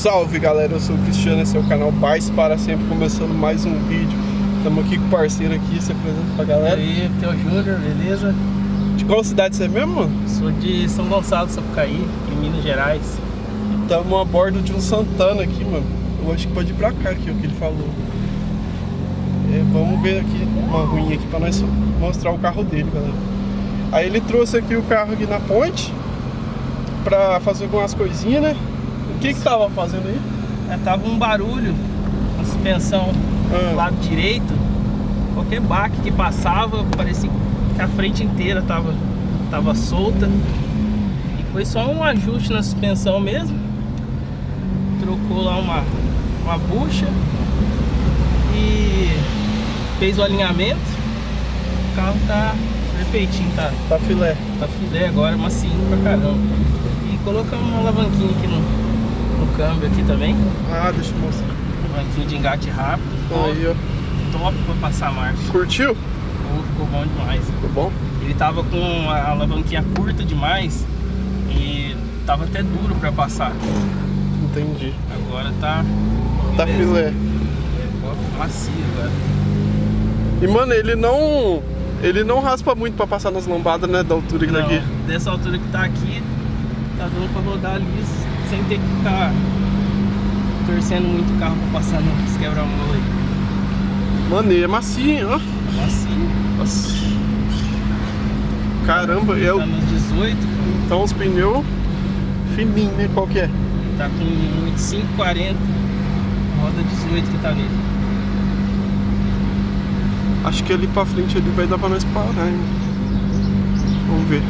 Salve galera, eu sou o Cristiano, esse é o canal Paz para Sempre, começando mais um vídeo. Estamos aqui com o parceiro aqui, se apresenta pra galera. E aí, aqui é o Júnior, beleza? De qual cidade você é mesmo, mano? Sou de São Gonçalo, Sapucaí, em Minas Gerais. Estamos a bordo de um Santana aqui, mano. Eu acho que pode ir pra cá aqui, o que ele falou. Vamos ver aqui uma ruinha aqui pra nós mostrar o carro dele, galera. Aí ele trouxe aqui o carro aqui na ponte pra fazer algumas coisinhas, né? O que tava fazendo aí? Tava um barulho na suspensão do lado direito. Qualquer baque que passava, parecia que a frente inteira tava solta. E foi só um ajuste na suspensão mesmo. Trocou lá uma bucha e fez o alinhamento. O carro tá perfeitinho, tá filé. Tá filé agora, macio pra caramba. E colocamos uma alavanquinha aqui no câmbio aqui também. Ah, deixa eu mostrar. Alavanquinha de engate rápido. Ficou aí, ó. top pra passar a marcha. Curtiu? Ficou bom demais. Ficou bom? Ele tava com a alavanquinha curta demais e tava até duro pra passar. Entendi. Agora tá filé. Macio agora. E mano, ele não raspa muito pra passar nas lombadas, né? Da altura que tá aqui. Dessa altura que tá aqui, tá dando pra rodar liso sem ter que ficar torcendo muito o carro pra passar nos quebra-mola aí. Mano, ele é macio, ó. Macio. Nossa. Caramba, Tá nos 18. Então os pneus fininhos, né? Qual que é? Tá com 540, roda 18 que tá nele. Acho que ali pra frente ele vai dar pra nós parar, hein? Vamos ver.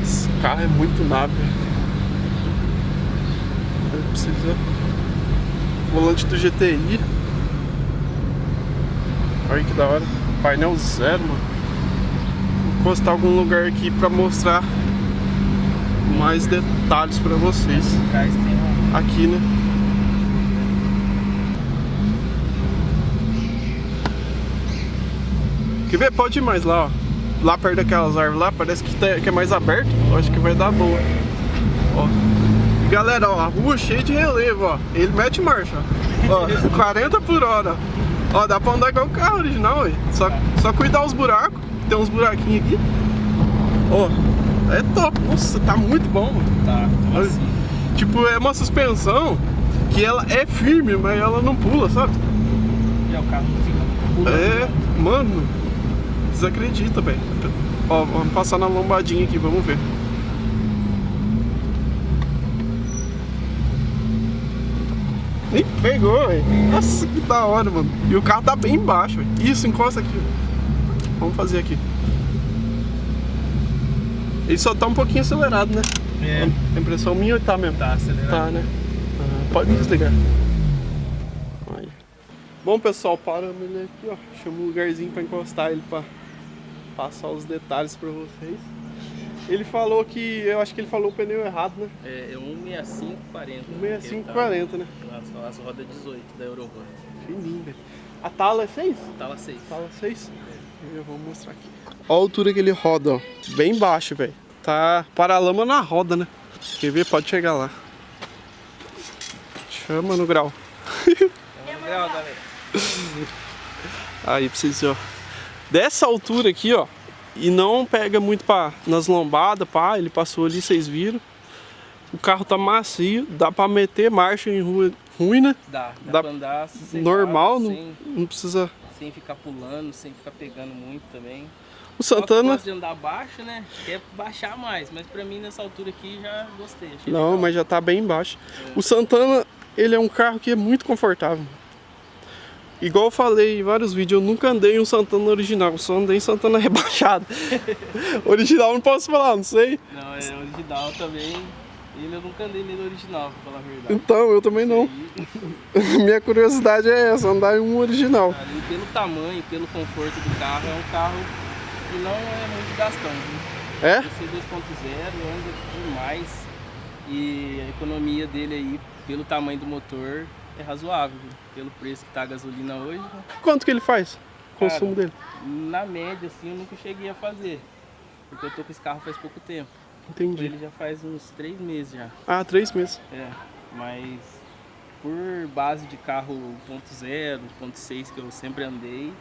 Esse carro é muito nave. Ele precisa. Volante do GTI. Olha que da hora. Painel zero, mano. Vou encostar algum lugar aqui pra mostrar mais detalhes pra vocês. Aqui, né? Quer ver? Pode ir mais lá, ó. Lá perto daquelas árvores lá, parece que é mais aberto. Eu acho que vai dar boa. Ó. E galera, ó, a rua cheia de relevo, ó. Ele mete marcha, ó. 40 por hora. Ó, dá pra andar igual o carro original, ué. Só cuidar os buracos. Tem uns buraquinhos aqui. Ó, é top. Nossa, tá muito bom, mano. Tá assim. Tipo, é uma suspensão que ela é firme, mas ela não pula, sabe? E o carro não fica pulando. Mano, desacredita, velho. Ó, vamos passar na lombadinha aqui, vamos ver. Ih, pegou, velho. Nossa, que da hora, mano. E o carro tá bem baixo, velho. Isso, encosta aqui. Vamos fazer aqui. Ele só tá um pouquinho acelerado, né? A impressão minha tá mesmo. Tá acelerado. Tá, né? Pode desligar. Aí. Bom, pessoal, paramos ele aqui, ó. Chama um lugarzinho pra encostar ele, pra passar os detalhes pra vocês. Ele falou que, eu acho que ele falou o pneu errado, né? É 16540. 16540, né? As rodas 18 da Eurovan. Fininho, velho. A tala é 6? Tala 6. Tala 6? Eu vou mostrar aqui. Ó a altura que ele roda, ó. Bem baixo, velho. Tá paralama na roda, né? Quer ver? Pode chegar lá. Chama no grau. No grau, galera. Aí precisa, ó. Dessa altura aqui, ó. E não pega muito nas lombadas, pá. Ele passou ali, vocês viram. O carro tá macio. Dá pra meter marcha em rua ruim, né? Dá pra andar normal, não precisa. Sem ficar pulando, sem ficar pegando muito também. O Santana. Eu gosto de andar baixo, né? Quer baixar mais, mas pra mim nessa altura aqui já gostei. Não, legal. mas já tá bem baixo. O Santana, ele é um carro que é muito confortável. Igual eu falei em vários vídeos, eu nunca andei em um Santana original, eu só andei em Santana rebaixado. Original não posso falar, não sei. Não, é original também. Eu nunca andei nele original, pra falar a verdade. Então, eu também não. Minha curiosidade é essa, andar em um original. E pelo tamanho, pelo conforto do carro, é um carro que não é muito gastão. Viu? É? Esse 2.0 anda demais e a economia dele aí, pelo tamanho do motor, é razoável, viu? Pelo preço que tá a gasolina hoje. Né? Quanto que ele faz? O consumo dele? Na média, assim, eu nunca cheguei a fazer, porque eu tô com esse carro faz pouco tempo. Entendi. Ele já faz uns 3 meses já. Ah, 3 meses. É, mas por base de carro 1.0, 1.6 que eu sempre andei,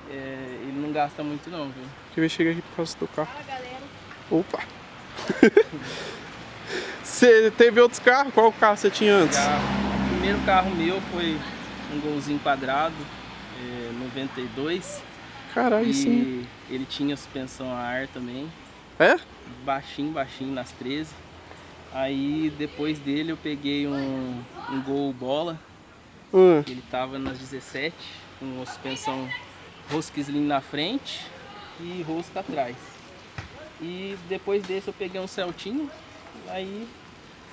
ele não gasta muito não, viu? Que vai chegar aqui por causa do carro. Opa! Você teve outros carros? Qual carro você tinha antes? O primeiro carro meu foi um Golzinho quadrado, 92. Caralho, e sim. ele tinha suspensão a ar também. É? Baixinho nas 13. Aí depois dele eu peguei um Gol bola, que ele tava nas 17, com uma suspensão rosca slim na frente e rosca atrás. E depois desse eu peguei um Celtinho, aí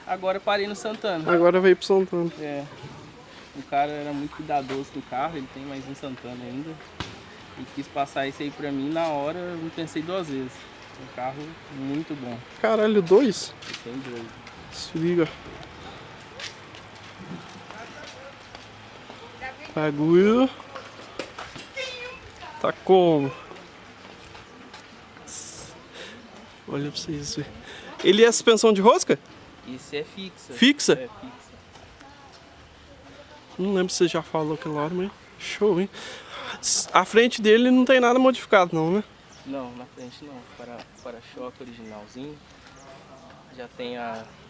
agora eu parei no Santana. Agora veio pro Santana. O cara era muito cuidadoso com o carro, ele tem mais um Santana ainda. E quis passar isso aí pra mim na hora, eu não pensei 2 vezes. Um carro muito bom. Caralho, 2? Sem dúvida. Se liga. Bagulho. Tá como? Olha pra vocês verem. Ele é suspensão de rosca? Isso é fixa. Fixa? É fixa. Não lembro se você já falou aquela hora, mas show, hein? A frente dele não tem nada modificado não, né? Não, na frente não. Para-choque originalzinho. Já tem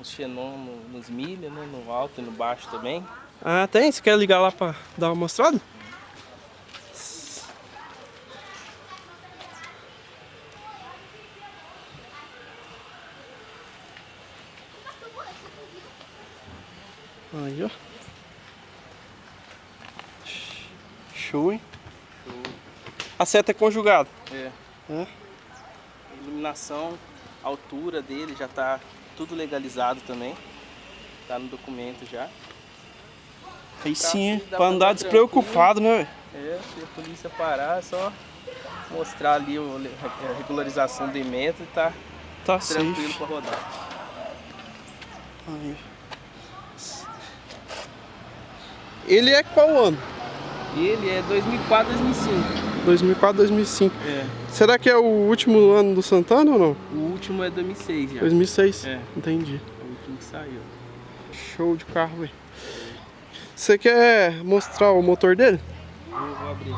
os xenon nos milha, né? No alto e no baixo também. Ah, tem? Você quer ligar lá pra dar uma mostrada? Aí, ó. Show, hein? Show. A seta é conjugada. É. É. Iluminação, altura dele já tá tudo legalizado também. Tá no documento já. Aí sim, hein? Dá Pra andar despreocupado, né, velho? Se a polícia parar, é só mostrar ali a regularização do emento e tá Tá tranquilo safe. pra rodar. Aí. Ele é qual ano? Ele é 2004, 2005. 2004, 2005. É. Será que é o último ano do Santana ou não? O último é 2006 já. 2006? É. Entendi. O último que saiu. Show de carro, velho. Você quer mostrar o motor dele? Vou abrir.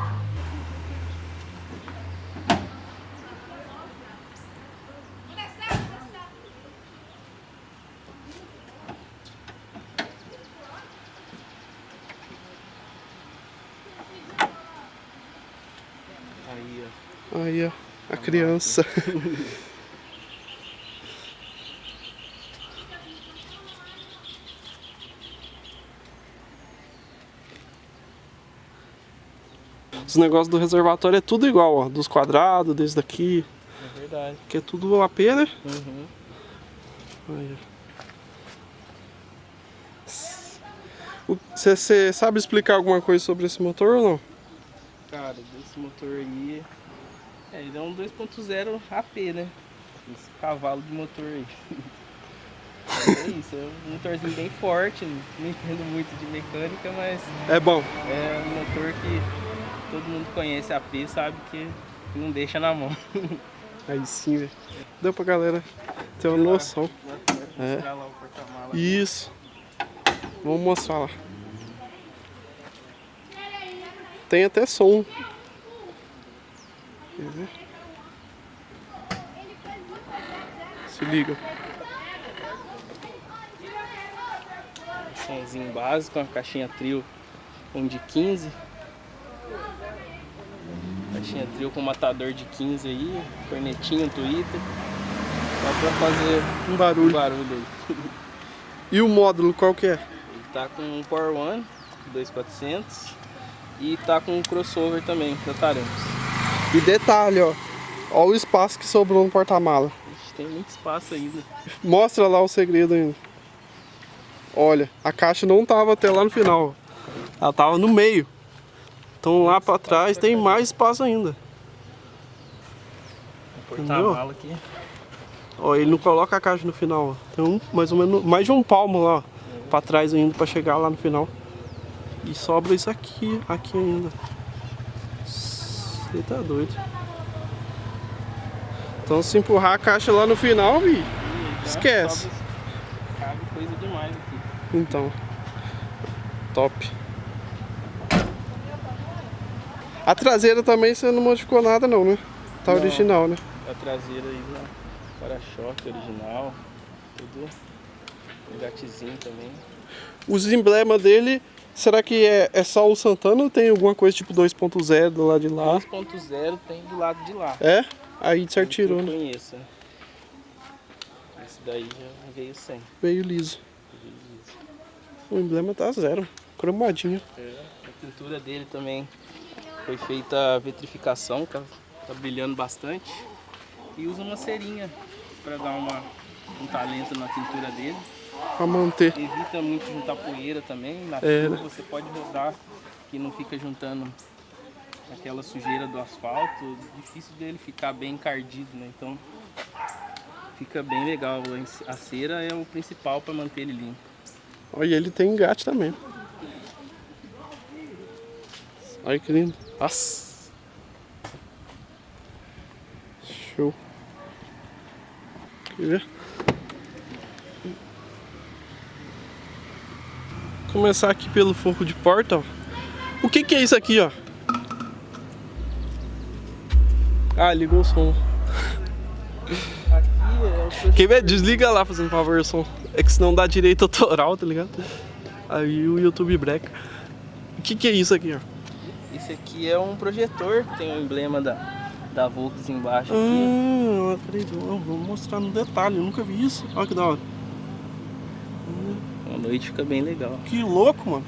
Aí, ó. Aí, ó. A criança. Os negócios do reservatório é tudo igual, ó. Dos quadrados, desse daqui. É verdade. Que é tudo AP, né? Uhum. Aí, ó. Você sabe explicar alguma coisa sobre esse motor ou não? Cara, desse motor aí, ele é um 2.0 AP, né? Esse cavalo de motor aí. Mas é isso, é um motorzinho bem forte, não entendo muito de mecânica, mas É bom. é um motor que todo mundo conhece AP, sabe que não deixa na mão. Aí sim, velho. Deu pra galera ter uma noção. Vai mostrar lá o porta-mala. Isso. Vamos mostrar lá. Tem até som. Quer ver? Se liga. Somzinho básico, uma caixinha trio de 15. Caixinha trio com matador de 15 aí, cornetinho, Twitter. Só pra fazer Um barulho. aí. E o módulo qual que é? Ele tá com um Power One 2400 e tá com um crossover também da Tarancos. E detalhe, ó. Olha o espaço que sobrou no porta-mala. Tem muito espaço ainda. Mostra lá o segredo ainda. Olha, a caixa não tava até lá no final. Ela tava no meio. Então lá pra trás tem mais espaço ainda. O porta-mala aqui. Ó, ele não coloca a caixa no final, ó. Tem mais ou menos mais de um palmo lá, ó, pra trás ainda, pra chegar lá no final. E sobra isso aqui ainda. Você tá doido. Então se empurrar a caixa lá no final, vi, Esquece. Cabe coisa demais aqui. Então, top. A traseira também você não modificou nada não, né? Tá Não. original, né? A traseira aí, né? Para-choque original, tudo. Um gatezinho também. Os emblemas dele, será que é só o Santana ou tem alguma coisa tipo 2.0 do lado de lá? 2.0 tem do lado de lá. É? Aí certo tirou, Eu né? conheço. Esse daí já veio sem. Veio liso. O emblema tá zero, cromadinho. A pintura dele também foi feita a vitrificação, tá brilhando bastante. E usa uma cerinha para dar um talento na pintura dele. Pra manter. Evita muito juntar poeira também. Na É, chuva você pode rodar, que não fica juntando aquela sujeira do asfalto. Difícil dele ficar bem encardido, né? Então fica bem legal. A cera é o principal para manter ele limpo. Olha, ele tem engate também. Olha que lindo. Nossa. Show. Quer ver? Começar aqui pelo forro de porta, ó. O que é isso aqui, ó? Ah, ligou o som. Aqui é o Quem vê, desliga lá, fazendo favor, o som. É que senão dá direito autoral, tá ligado? Aí o YouTube breca. O que é isso aqui, ó? Esse aqui é um projetor, tem o emblema da Volks embaixo aqui. Ah, peraí, vou mostrar no detalhe, eu nunca vi isso. Olha que da hora. À noite fica bem legal. Que louco, mano.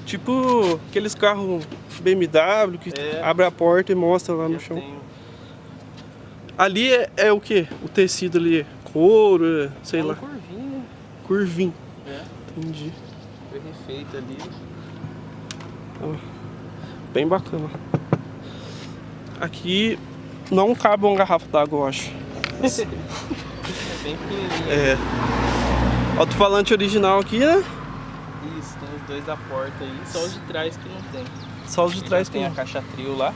Tipo aqueles carros BMW que abre a porta e mostra lá no chão. Ali é o que? O tecido ali é couro, sei lá. Curvinho. Curvinho. É. Entendi. Foi refeito ali. Ó, bem bacana. Aqui não cabe uma garrafa d'água, eu acho. É bem pequenininho. É. Alto-falante original aqui, né? Isso, tem os dois da porta aí, só os de trás que não tem. Só os de trás que tem não. a caixa trio lá.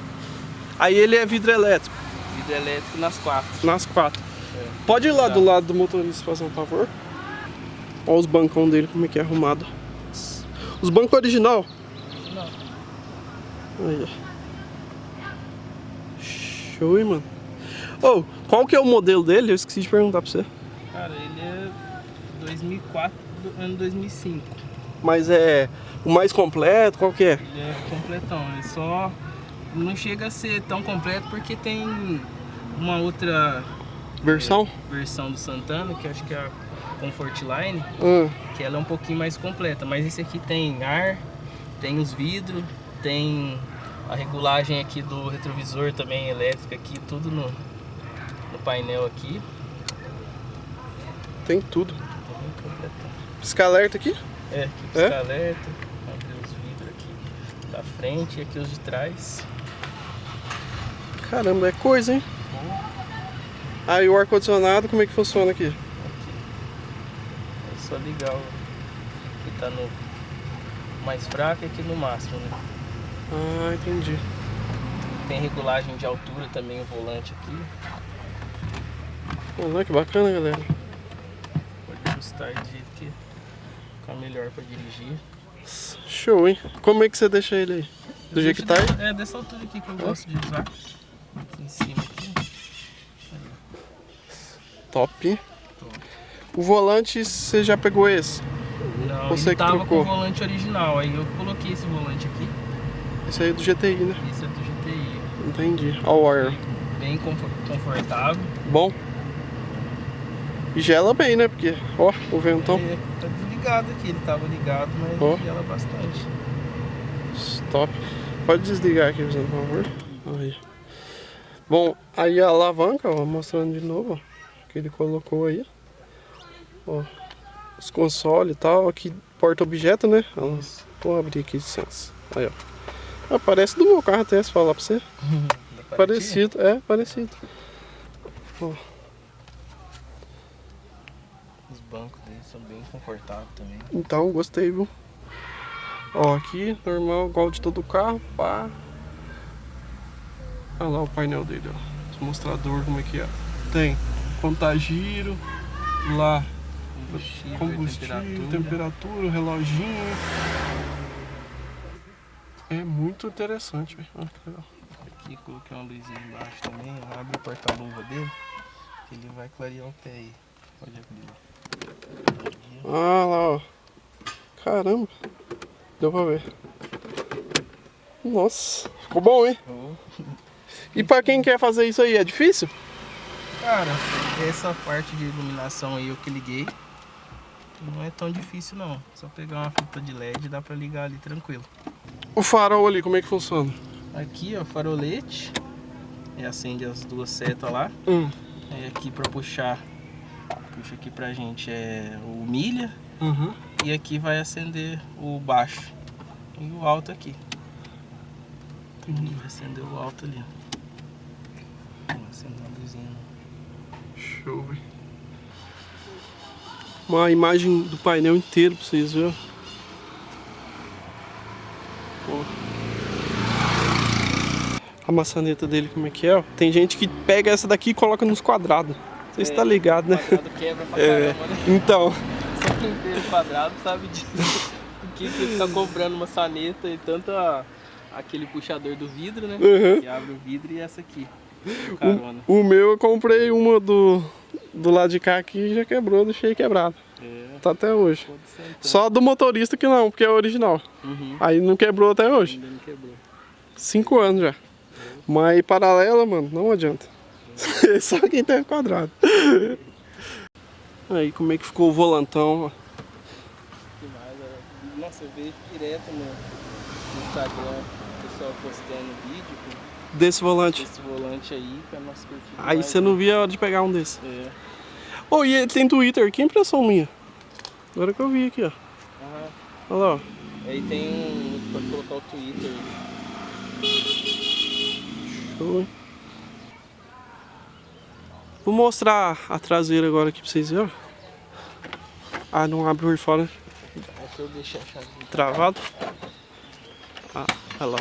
Aí ele é vidro elétrico. Vidro elétrico nas quatro. Nas quatro. É. Pode ir lá Tá. do lado do motorista, fazer um favor. Olha os bancão dele, como é que é arrumado. Os bancos original. Não. Aí, ó. Show, hein, mano. Ô, qual que é o modelo dele? Eu esqueci de perguntar pra você. Cara, ele é 2004, ano 2005. Mas é o mais completo, qual que é? Ele é completão, ele só não chega a ser tão completo porque tem uma outra Versão? versão do Santana, que acho que é a Comfortline, Ah, que ela é um pouquinho mais completa, mas esse aqui tem ar, tem os vidros, tem a regulagem aqui do retrovisor também elétrica aqui, tudo no painel aqui. tem tudo. Tá bem completão. Pisca-alerta aqui? É, aqui o pisca-alerta, abrir os vidros aqui da frente e aqui os de trás. Caramba, é coisa, hein? Aí o ar-condicionado, como é que funciona aqui? Aqui. É só ligar o que tá no mais fraco e aqui no máximo, né? Ah, entendi. Tem regulagem de altura também o volante aqui. Olha que bacana, galera. Pode ajustar de jeito que ficar melhor pra dirigir. Show, hein? Como é que você deixa ele aí? Do jeito que tá aí? É dessa altura aqui que eu gosto de usar. Aqui em cima aqui. Top. O volante, você já pegou esse? Não, Você ele que tava trocou? com o volante original, aí eu coloquei esse volante aqui. Esse aí é do GTI, né? Esse é do GTI. Entendi. All wire. Bem confortável. Bom. E gela bem, né? Porque, ó, o ventão. É, tá desligado aqui, ele tava ligado, mas Ó. gela bastante. Top. Pode desligar aqui, por favor. Aí. Bom, aí a alavanca, ó, mostrando de novo, ó, que ele colocou aí. Ó, os consoles e tal, aqui porta-objeto, né? Vou abrir aqui, licença. Aí, ó. Ah, parece do meu carro até, se falar pra você. Parecido, é, parecido. Ó. Os bancos deles são bem confortáveis também. Então, gostei, viu? Ó, aqui, normal, igual de todo carro, pá. Olha lá o painel dele, ó. Os mostrador, como é que é. Tem contagiro, lá. Combustível, temperatura, reloginho. É muito interessante, velho. Olha que legal. Aqui coloquei uma luzinha embaixo também. Abre o porta-luva dele, que ele vai clarear o pé aí. Pode abrir. Ah, lá, ó. Caramba. Deu pra ver. Nossa, ficou bom, hein? E pra quem quer fazer isso aí, é difícil? Cara, essa parte de iluminação aí eu que liguei. Não é tão difícil não. Só pegar uma fita de LED e dá pra ligar ali tranquilo. O farol ali, como é que funciona? Aqui, ó, farolete. E acende as duas setas lá. Aí aqui pra puxar, puxa aqui pra gente é o milha. E aqui vai acender o baixo. E o alto aqui. Vai acender o alto ali. Vou acender uma luzinha. Show, velho. Uma imagem do painel inteiro pra vocês verem. Ó. A maçaneta dele como é que é, ó. Tem gente que pega essa daqui e coloca nos quadrados. Você está ligado, né? O quadrado quebra pra caramba, né? Então. Só quem tem o quadrado sabe disso. Porque você fica comprando maçaneta e tanto aquele puxador do vidro, né? Que abre o vidro e essa aqui. O meu eu comprei uma do lado de cá que já quebrou, deixei quebrado. Tá até hoje. Ser, então. Só do motorista que não, porque é original. Aí não quebrou até hoje. Ainda não quebrou. 5 anos já. Mas paralela, mano, não adianta. Só quem tem quadrado. Aí como é que ficou o volantão, ó. Nossa, eu vejo direto no Instagram o pessoal postando vídeo Desse volante. desse volante aí, que é nosso curtido. Aí você não via a hora de pegar um desse. É. Oh, e ele tem Twitter, que impressão minha. Agora que eu vi aqui, ó. Olha lá, ó. Aí tem um pra colocar o Twitter. Show, hein? Vou mostrar a traseira agora aqui pra vocês verem, ó. Ah, não abre por fora. Deixa eu deixar a chave. Travado. Ah, olha lá.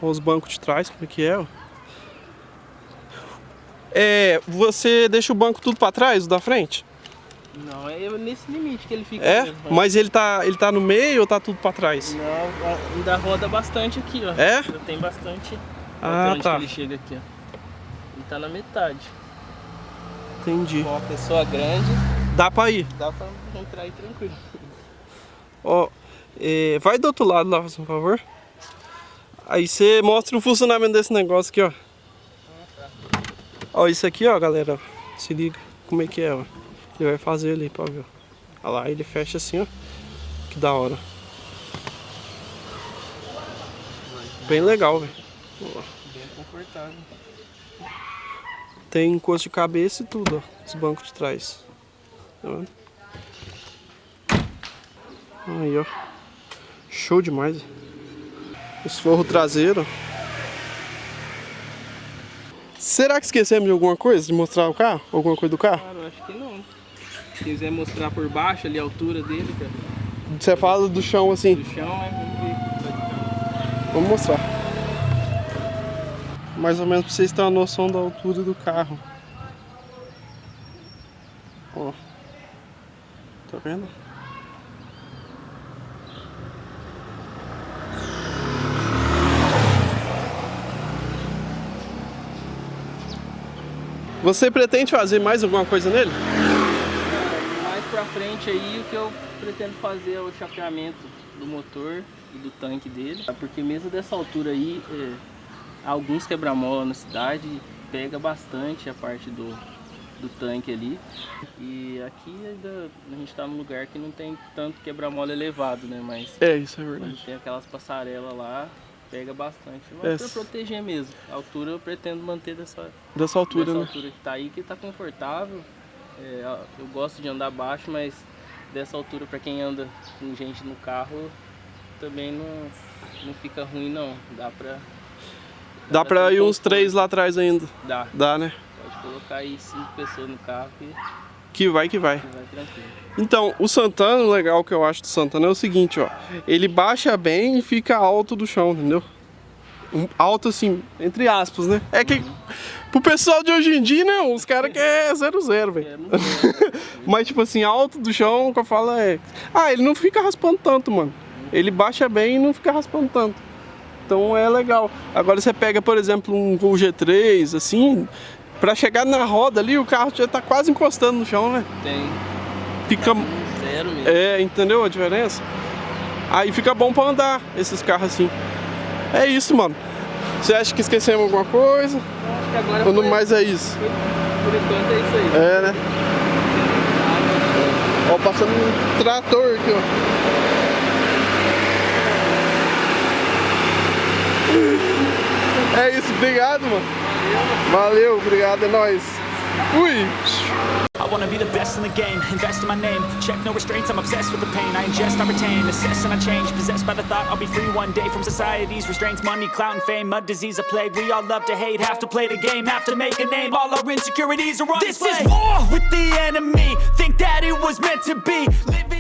Olha os bancos de trás, como é que é, ó. Você deixa o banco tudo pra trás, o da frente? Não, é nesse limite que ele fica. É? Mesmo. Mas ele tá no meio ou tá tudo pra trás? Não, ainda roda bastante aqui, ó. É? Ainda tem bastante. Ah, Até onde tá. que ele chega aqui, ó. Ele tá na metade. Entendi. Com uma pessoa grande, Dá pra ir. dá pra entrar aí tranquilo. Ó, vai do outro lado lá, por favor. Aí você mostra o funcionamento desse negócio aqui, ó. Ó, isso aqui, ó, galera. Se liga como é que é, ó. Ele vai fazer ali, pra ver. Olha lá, ele fecha assim, ó. Que da hora. Bem legal, velho. Bem confortável. Tem encosto de cabeça e tudo, ó. Os bancos de trás. Tá vendo? Aí, ó. Show demais. Os forros traseiros. Será que esquecemos de alguma coisa? De mostrar o carro? Alguma coisa do carro? Cara, eu acho que não. Se quiser mostrar por baixo ali a altura dele, cara. Você fala do chão assim? Do chão, vamos ver. Vamos mostrar. Mais ou menos pra vocês terem uma noção da altura do carro. Ó. Tá vendo? Você pretende fazer mais alguma coisa nele? Mais pra frente aí, o que eu pretendo fazer é o chapeamento do motor e do tanque dele. Porque mesmo dessa altura aí, alguns quebra-mola na cidade pega bastante a parte do tanque ali. E aqui ainda a gente tá num lugar que não tem tanto quebra-mola elevado, né? Mas Isso é verdade. tem aquelas passarelas lá, pega bastante. Mas pra proteger mesmo. A altura eu pretendo manter dessa altura, né? altura que tá aí, que tá confortável. Eu gosto de andar baixo, mas dessa altura pra quem anda com gente no carro também não fica ruim não. Dá pra ir uns 3 lá atrás ainda. Dá, né? Pode colocar aí 5 pessoas no carro que vai. que vai tranquilo. Então, o Santana, o legal que eu acho do Santana é o seguinte, ó. Ele baixa bem e fica alto do chão, entendeu? Alto assim, entre aspas, né? É que Pro pessoal de hoje em dia, né? Os caras querem 0-0, velho. Mas, tipo assim, alto do chão, que eu falo é... Ah, ele não fica raspando tanto, mano. Ele baixa bem e não fica raspando tanto. Então é legal. Agora você pega, por exemplo, um Gol G3, assim... Pra chegar na roda ali, o carro já tá quase encostando no chão, né? Tem. Fica... Zero mesmo. É, entendeu a diferença? Aí fica bom pra andar, esses carros assim. É isso, mano. Você acha que esquecemos alguma coisa? Acho que agora Ou no mais é isso? Por enquanto é isso aí. É, né? Ó, passando um trator aqui, ó. É isso, obrigado, mano. Valeu, obrigado, é nóis. Fui! I wanna be the best in the game, invest in my name. Check no restraints, I'm obsessed with the pain. I ingest, I retain, assess and I change. Possessed by the thought I'll be free one day from society's restraints. Money, clout and fame, a disease, a plague. We all love to hate, have to play the game, have to make a name. All our insecurities are on display. This is war with the enemy, think that it was meant to be. Living